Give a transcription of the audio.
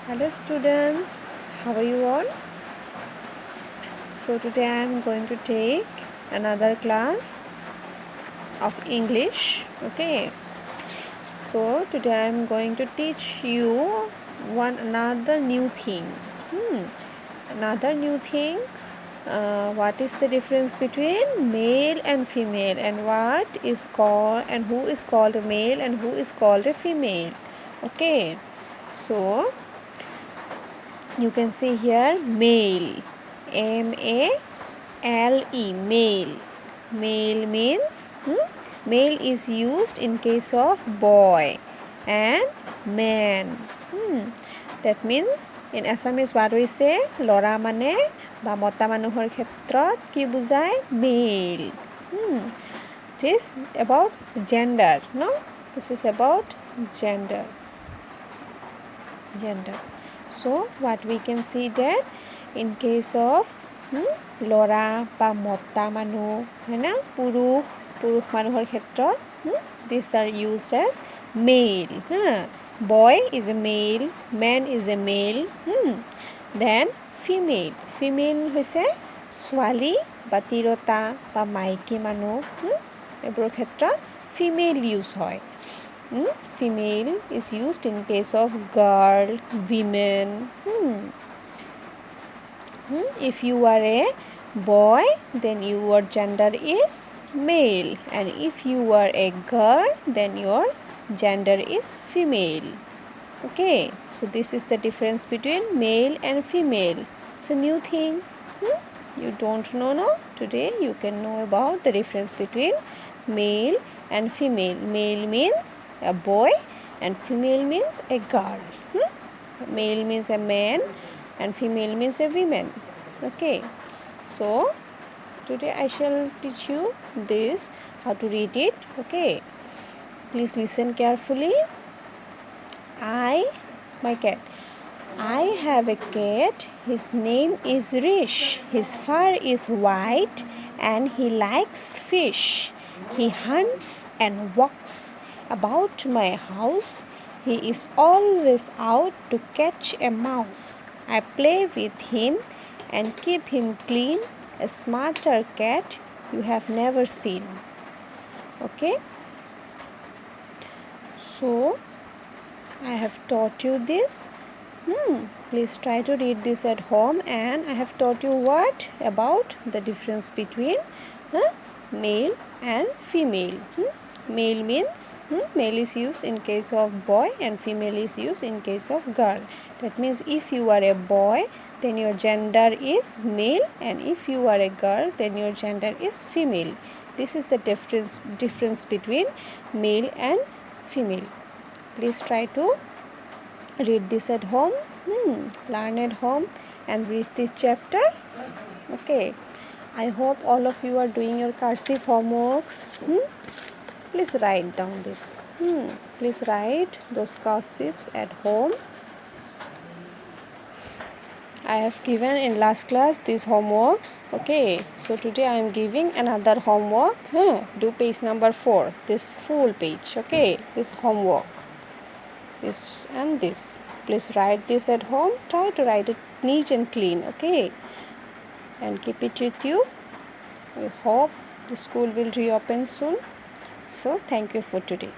Hello students, how are you all? So today I am going to take another class of English. Okay. So today I am going to teach you another new thing. Another new thing. What is the difference between male and female, and what is called and who is called a male and who is called a female? Okay. So you can see here male, M-A-L-E, male. Male means male is used in case of boy and man. That means in Assamese what we say, lora mane ba mota manuhor khetrot ki bujai male. This about gender, no? This is about gender. So what we can see that in case of lora ba mota manu, na purush manuhor khetrot, these are used as male. Boy is a male, man is a male. Then female hoise swali ba tirota ba maiki manu, এইবোৰৰ ক্ষেত্ৰত female use হয়. Female is used in case of girl, women. If you are a boy, then your gender is male, and if you are a girl, then your gender is female. Okay, so this is the difference between male and female. It's a new thing. You don't know, no? Today you can know about the difference between male and female. Male means a boy and female means a girl. Male means a man and female means a woman. Okay, so today I shall teach you this, how to read it. Okay, please listen carefully. My cat. I have a cat. His name is Rish. His fur is white and he likes fish. He hunts and walks about my house. He is always out to catch a mouse. I play with him and keep him clean. A smarter cat you have never seen. Okay? So, I have taught you this. Please try to read this at home, and I have taught you what about the difference between male and female. Male means male is used in case of boy and female is used in case of girl. That means if you are a boy, then your gender is male, and if you are a girl, then your gender is female. This is the difference between male and female. Please try to read this at home, learn at home and read this chapter. Okay, I hope all of you are doing your cursive homeworks. Please write down this. Please write those cursives at home. I have given in last class these homeworks. Okay, so today I am giving another homework. Do page number 4, this full page. Okay, this homework, this and this. Please write this at home. Try to write it neat and clean. Okay, and keep it with you. We hope the school will reopen soon. So thank you for today.